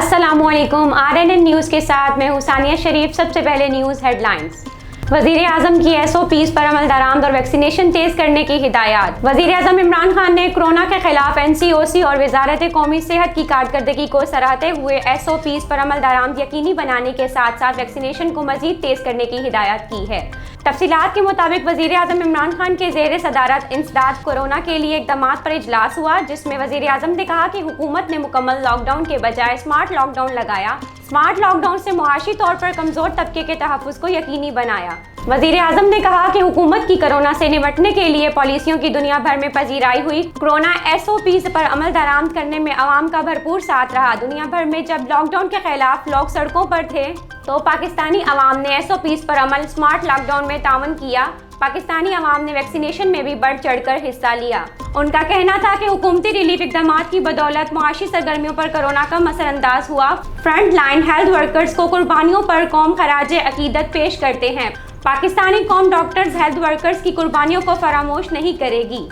अस्सलामुअलैकुम। RNN news के साथ मैं हूं सानिया शरीफ। सबसे पहले न्यूज़ हेडलाइंस। वज़ीर आज़म की SOPs पर अमल दरामद और वैक्सीनेशन तेज़ करने की हिदायत। वज़ीर आज़म इमरान खान ने कोरोना के खिलाफ NCOC और वज़ारत कौमी सेहत की कारकर्दगी को सराहते हुए SOPs पर अमल दरामद यकीनी बनाने के साथ साथ वैक्सीनेशन को मज़ीद तेज़ करने की हिदायत की है। तफसीलात के मुताबिक वज़ीर आज़म इमरान खान के ज़ेर सदारत इंसदाद कोरोना के लिए इक़दामात पर इजलास हुआ, जिसमें वज़ीर आज़म ने कहा कि हुकूमत ने मुकम्मल लॉकडाउन के बजाय स्मार्ट लॉकडाउन लगाया। स्मार्ट लॉकडाउन से मुआशी तौर पर कमज़ोर तबके के तहफ़्फ़ुज़ को यकीनी बनाया। वज़ीर आज़म ने कहा कि हुकूमत की कोरोना से निपटने के लिए पॉलिसियों की दुनिया भर में पजीराई हुई। कोरोना SOPs पर अमल दरामद करने में अवाम का भरपूर साथ रहा। दुनिया भर में जब लॉकडाउन के खिलाफ लोग सड़कों पर थे तो पाकिस्तानी अवाम ने SOPs पर अमल स्मार्ट लॉकडाउन में तावन किया। पाकिस्तानी अवाम ने वैक्सीनेशन में भी बढ़ चढ़कर हिस्सा लिया। उनका कहना था कि हुकूमती रिलीफ इक़दामात की बदौलत मुआशी सरगर्मियों पर कोरोना कम असरअंदाज हुआ। फ्रंट लाइन हेल्थ वर्कर्स को कुर्बानियों पर कौम खराजे अकीदत पेश करते हैं। पाकिस्तानी कौम डॉक्टर्स हेल्थ वर्कर्स की कुर्बानियों को फरामोश नहीं करेगी।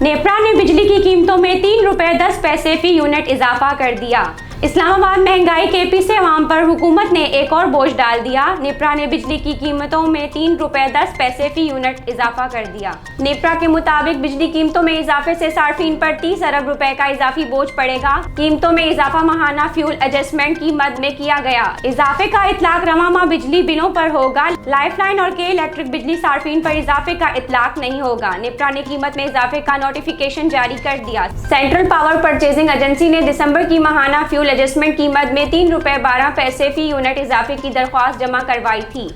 नेपरा ने बिजली की कीमतों में ₹3.10 फी यूनिट इजाफा कर दिया। इस्लामाबाद महंगाई के पीछे अवाम पर हुकूमत ने एक और बोझ डाल दिया। नेपरा ने बिजली की कीमतों में ₹3.10 फी यूनिट इजाफा कर दिया। नेपरा के मुताबिक बिजली कीमतों में इजाफे से सार्फिन पर 30 अरब रुपए का इजाफी बोझ पड़ेगा। कीमतों में इजाफा माहाना फ्यूल एडजस्टमेंट की मद में किया गया। इजाफे का इतलाक रवा माह बिजली बिलों पर होगा। लाइफलाइन और के इलेक्ट्रिक बिजली सार्फिन पर इजाफे का इतलाक नहीं होगा। नेपरा ने कीमत में इजाफे का नोटिफिकेशन जारी कर दिया। सेंट्रल पावर परचेजिंग एजेंसी ने दिसंबर की माहाना फ्यूल एडजस्टमेंट कीमत में ₹3.12 फी यूनिट इजाफे की दरख्वास्त जमा करवाई थी।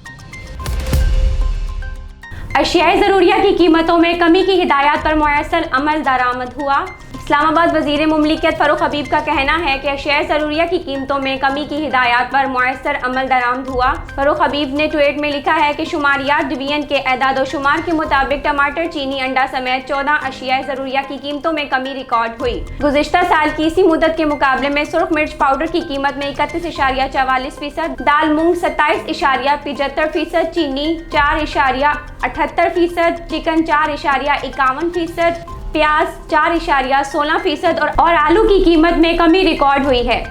अशियाए ज़रूरिया की कीमतों में कमी की हिदायत पर मुयस्सर अमल दरामद हुआ। इस्लामाबाद वज़ीर मुमलिकियत फ़ारूक हबीब का कहना है कि अशियाए ज़रूरिया की कीमतों में कमी की हिदायत पर मुयस्सर अमल दरामद हुआ। फ़ारूक हबीब ने ट्वीट में लिखा है कि शुमारियात डिवीजन के एदाद शुमार के मुताबिक टमाटर, चीनी, अंडा समेत 14 अशियाए ज़रूरिया की कीमतों में कमी रिकॉर्ड हुई। गुज़िश्ता साल की इसी मुद्दत के मुकाबले में सुर्ख मिर्च पाउडर की कीमत में 31.44%, दाल मूंग 27.75%, चीनी 4.78%, चिकन 4.51%, प्याज 4.16% और आलू की कीमत में कमी रिकॉर्ड हुई है।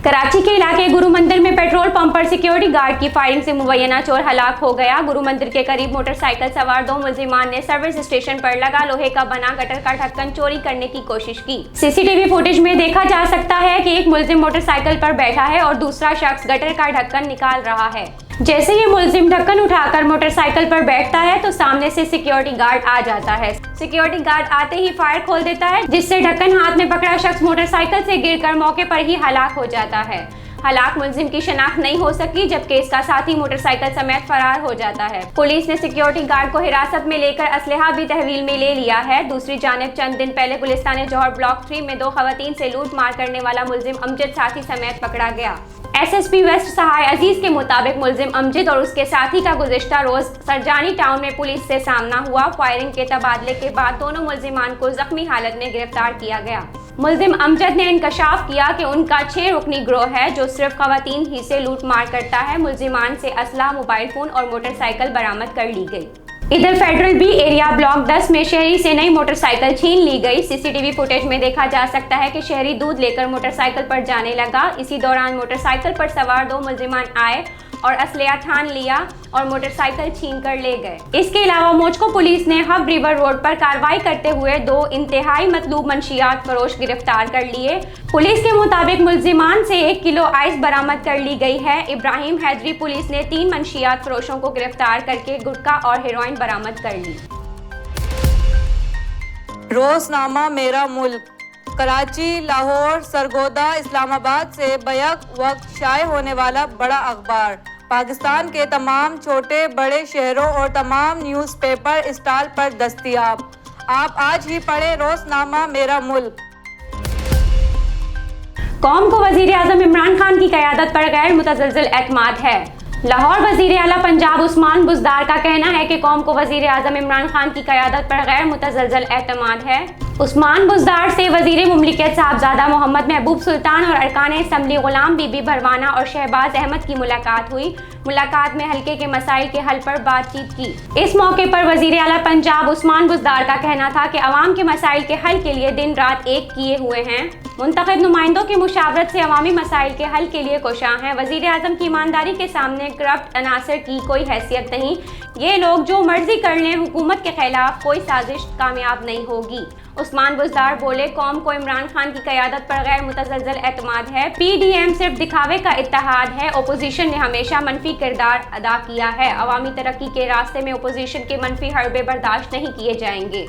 कराची के इलाके गुरु मंदिर में पेट्रोल पंप पर सिक्योरिटी गार्ड की फायरिंग से मुबैना चोर हलाक हो गया। गुरु मंदिर के करीब मोटरसाइकिल सवार 2 मुलजिमान ने सर्विस स्टेशन पर लगा लोहे का बना गटर का ढक्कन चोरी करने की कोशिश की। CCTV फुटेज में देखा जा सकता है कि एक मुलजिम मोटरसाइकिल पर बैठा है और दूसरा शख्स गटर का ढक्कन निकाल रहा है। जैसे ही मुलजिम ढक्कन उठाकर मोटरसाइकिल पर बैठता है तो सामने से सिक्योरिटी गार्ड आ जाता है। सिक्योरिटी गार्ड आते ही फायर खोल देता है, जिससे ढक्कन हाथ में पकड़ा शख्स मोटरसाइकिल से गिरकर मौके पर ही हलाक हो जाता है। हलाक मुलजिम की शनाख्त नहीं हो सकी, जबकि इसका साथी मोटरसाइकिल समेत फरार हो जाता है। पुलिस ने सिक्योरिटी गार्ड को हिरासत में लेकर असलहा भी तहवील में ले लिया है। दूसरी जानिब चंद दिन पहले गुलिस्तान जौहर ब्लॉक 3 में 2 खवातीन से लूट मार करने वाला मुलजिम अमजद साथी समेत पकड़ा गया। SSP वेस्ट सहाय अजीज के मुताबिक मुलजिम अमजद और उसके साथी का गुज़िश्ता रोज सरजानी टाउन में पुलिस से सामना हुआ। फायरिंग के तबादले के बाद दोनों मुलजिमान को जख्मी हालत में गिरफ्तार किया गया। मुलजिम अमजद ने इंकशाफ किया कि उनका 6 रुकनी गिरोह है जो सिर्फ खवातीन ही से लूट मार करता है। मुलजिमान से असला, मोबाइल फोन और मोटरसाइकिल बरामद कर ली गई। इधर फेडरल बी एरिया ब्लॉक 10 में शहरी से नई मोटरसाइकिल छीन ली गई। CCTV फुटेज में देखा जा सकता है कि शहरी दूध लेकर मोटरसाइकिल पर जाने लगा। इसी दौरान मोटरसाइकिल पर सवार 2 मुलजिमान आए और असलहा ठान लिया और मोटरसाइकिल छीन कर ले गए। इसके अलावा मोचको पुलिस ने हब रिवर रोड पर कार्रवाई करते हुए 2 इंतहाई मतलूब मंशियात फरोश गिरफ्तार कर लिए। पुलिस के मुताबिक मुलजिमान से 1 किलो आइस बरामद कर ली गई है। इब्राहिम हैदरी पुलिस ने 3 मंशियात फरोशों को गिरफ्तार करके गुटखा और हेरोइन बरामद कर ली। रोजनामा मेरा मुल्क कराची, लाहौर, सरगोदा, इस्लामाबाद से बैक वक्त शाये होने वाला बड़ा अखबार पाकिस्तान के तमाम छोटे बड़े शहरों और तमाम न्यूज़पेपर स्टॉल पर दस्तयाब। आप आज ही पढ़ें रोजनामा मेरा मुल्क। कौम को वज़ीर आज़म इमरान खान की क़यादत पर गैर मुतज़लज़ल एतमाद है। लाहौर वजीर आला पंजाब उस्मान बुज़दार का कहना है कि कौम को वजीर आज़म इमरान खान की क़यादत पर गैर मुतज़लज़ल एतमाद है। उस्मान बुज़दार से वजीर मुमलिकत साहबजादा मोहम्मद महबूब सुल्तान और अरकान असम्बली गुलाम बीबी भरवाना और शहबाज अहमद की मुलाकात हुई। मुलाकात में हल्के के मसाइल के हल पर बातचीत की। इस मौके पर वजीर आला पंजाब उस्मान बुज़दार का कहना था कि अवाम के मसाइल के हल के लिए दिन रात एक किए हुए हैं। मुंतखब नुमाइंदों की मुशावरत से अवामी मसाइल के हल के लिए कोशां हैं। वजीर आज़म की ईमानदारी के सामने करप्ट अनासर की कोई हैसियत नहीं। ये लोग जो मर्जी कर लें, हुकूमत के खिलाफ कोई साजिश कामयाब नहीं होगी। उस्मान बुज़दार बोले, कौम को इमरान खान की क़यादत पर गैर मुतज़लज़ल एतमाद है। PDM सिर्फ दिखावे का इत्तेहाद है। ओपोजिशन ने हमेशा मनफी किरदार अदा किया है। अवामी तरक्की के रास्ते में ओपोजिशन के मनफी हरबे बर्दाश्त नहीं किए जाएंगे।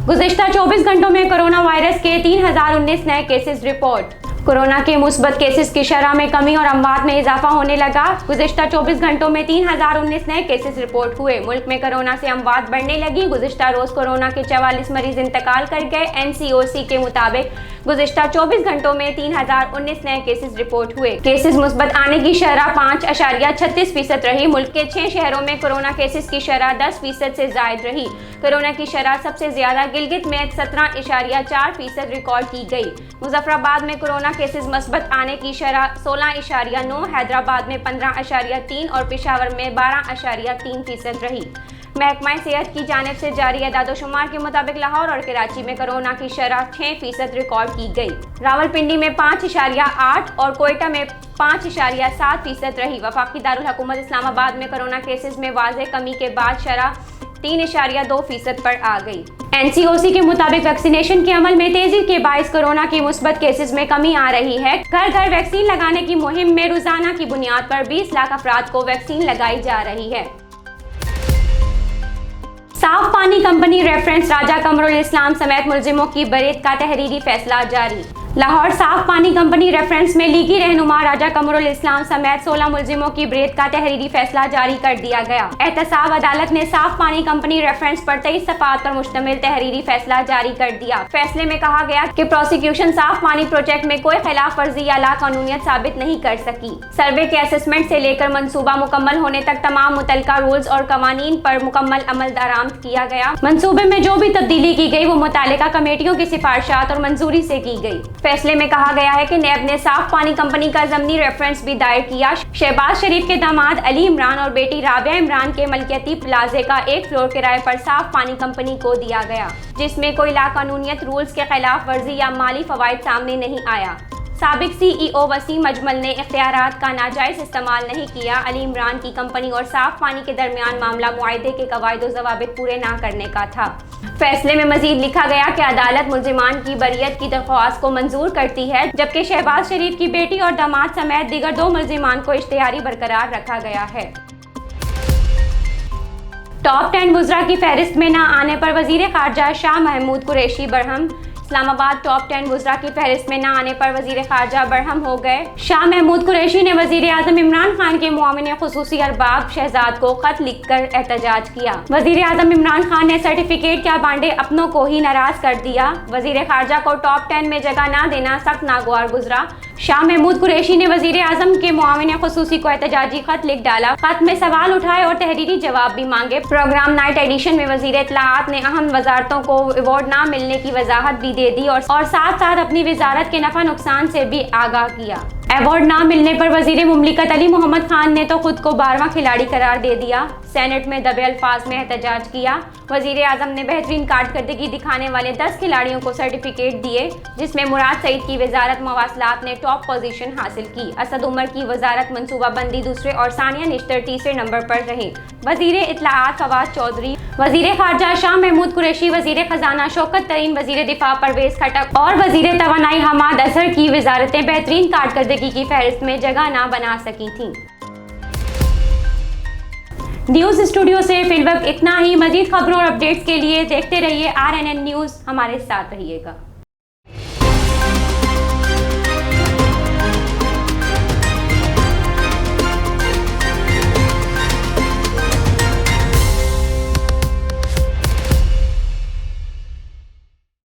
गुज़िश्ता 24 घंटों में कोरोना वायरस के 3019 नए केसेस रिपोर्ट। कोरोना के मुस्बत केसेस की शरह में कमी और अमवात में इजाफा होने लगा। गुज़िश्ता 24 घंटों में 3019 नए केसेस रिपोर्ट हुए। मुल्क में कोरोना से अमवात बढ़ने लगी। गुज़िश्ता रोज कोरोना के 44 मरीज इंतकाल कर गए। NCOC के मुताबिक गुज़िश्ता 24 घंटों में 3019 नए केसेस रिपोर्ट हुए। केसेस मुस्बत आने की शरह 5.36% रही। मुल्क के 6 शहरों में कोरोना केसेस की शरह 10% से जायद रही। कोरोना की शरह सबसे ज्यादा गिलगित में 17.4% रिकॉर्ड की गई। मुजफ्फराबाद में कोरोना केसेस मुस्बत आने की शरह 16.9, हैदराबाद में 15.3 और पेशावर में 12.3% रही। महकमा सेहत की जानिब से जारी एदादोशुमार के मुताबिक लाहौर और कराची में कोरोना की शरह 6% रिकॉर्ड की गई। रावलपिंडी में 5.8 और कोयटा में 5.7% रही। वफाकी दारुल हुकूमत इस्लामाबाद में कोरोना केसेस में वाज़ेह कमी के बाद शरह 3.2% पर आ गई। NCOC के मुताबिक वैक्सीनेशन के अमल में तेजी के बाइस कोरोना की मुस्बत केसेस में कमी आ रही है। घर घर वैक्सीन लगाने की मुहिम में रोजाना की बुनियाद पर 20 लाख अफराद को वैक्सीन लगाई जा रही है। साफ पानी कंपनी रेफरेंस राजा कमरुल इस्लाम समेत मुलजिमों की बरीत का तहरीरी फैसला जारी। लाहौर साफ पानी कंपनी रेफरेंस में लीगी रहनुमा राजा कमरुल इस्लाम समेत 16 मुलजिमों की बरीत का तहरीरी फैसला जारी कर दिया गया। एहतसाब अदालत ने साफ पानी कंपनी रेफरेंस पर 23 सफ़ात पर मुश्तमिल तहरीरी फैसला जारी कर दिया। फैसले में कहा गया कि प्रोसिक्यूशन साफ पानी प्रोजेक्ट में कोई खिलाफ वर्जी या लाकानूनियत साबित नहीं कर सकी। सर्वे के असेसमेंट से लेकर मंसूबा मुकम्मल होने तक तमाम मुतल्लिका रूल्स और कवानीन पर मुकम्मल अमल दरामद किया गया। मंसूबे में जो भी तब्दीली की गई वो मुतालिका कमेटियों की सिफारिशात और मंजूरी से की गई। फैसले में कहा गया है कि नैब ने साफ पानी कंपनी का ज़मनी रेफरेंस भी दायर किया। शहबाज शरीफ के दामाद अली इमरान और बेटी राबिया इमरान के मलकियती प्लाजे का 1 फ्लोर किराए पर साफ पानी कंपनी को दिया गया, जिसमें कोई लाकानूनियत रूल्स के खिलाफ वर्जी या माली फवाइद सामने नहीं आया। साबिक CEO वसीम अजमल ने इख्तियारात का नाजायज इस्तेमाल नहीं किया। अली इमरान की कंपनी और साफ पानी के दरमियान मामला मुआहदे के कवायद ज़वाबित पूरे ना करने का था। फैसले में मजीद लिखा गया कि अदालत मुलजिमान की बरियत की दरख्वास्त को मंजूर करती है, जबकि शहबाज शरीफ की बेटी और दामाद समेत दीगर 2 मुलजिमान को इश्तिहारी बरकरार रखा गया है। टॉप 10 वुज़रा की फहरिस्त में न आने पर वजीर खारजा शाह महमूद कुरैशी बरहम। इस्लामाबाद टॉप 10 वुज़रा की फहरिस्त में न आने पर वजीर खारजा बरहम हो गए। शाह महमूद कुरैशी ने वजीर आज़म इमरान खान के मुआविन खुसूसी अरबाब शहजाद को खत लिखकर एहतजाज किया। वजीर आज़म इमरान खान ने सर्टिफिकेट क्या बांटे अपनों को ही नाराज कर दिया। वजीर खारजा को टॉप 10 में जगह न देना सख्त नागवार गुजरा। शाह महमूद कुरैशी ने वजीर आज़म के मुआविन खुसूसी को एहतजाजी खत लिख डाला। खत में सवाल उठाए और तहरीरी जवाब भी मांगे। प्रोग्राम नाइट एडिशन में वजीर इत्तलाआत ने अहम वजारतों को अवार्ड न मिलने की वजाहत भी दे दी और साथ साथ अपनी वजारत के नफा नुकसान से भी आगाह किया। अवार्ड ना मिलने पर वजीर मुमलिकत अली मोहम्मद खान ने तो खुद को 12वां खिलाड़ी करार दे दिया। सेनेट में दबे अल्फाज में एहतजाज किया। वजीर आज़म ने बेहतरीन कारकर्दगी दिखाने वाले 10 खिलाड़ियों को सर्टिफिकेट दिए, जिसमें मुराद सईद की वजारत मवासलात ने टॉप पोजीशन हासिल की। असद उमर की वजारत मनसूबाबंदी दूसरे और सानिया निश्तर तीसरे नंबर पर रहे। वजीर इत्तलाआत फवाद चौधरी, वजीर खारजा शाह महमूद कुरैशी, वजीर खजाना शौकत तरीन, वजीर दिफा परवेज खटक और वजीर तवानाई हमाद अजहर की वजारतें बेहतरीन कारकर्दगी की फहरिस्त में जगह ना बना सकी थीं। न्यूज़ स्टूडियो से फिलवक्त इतना ही। मजीद खबरों और अपडेट्स के लिए देखते रहिए RNN न्यूज़। हमारे साथ रहिएगा।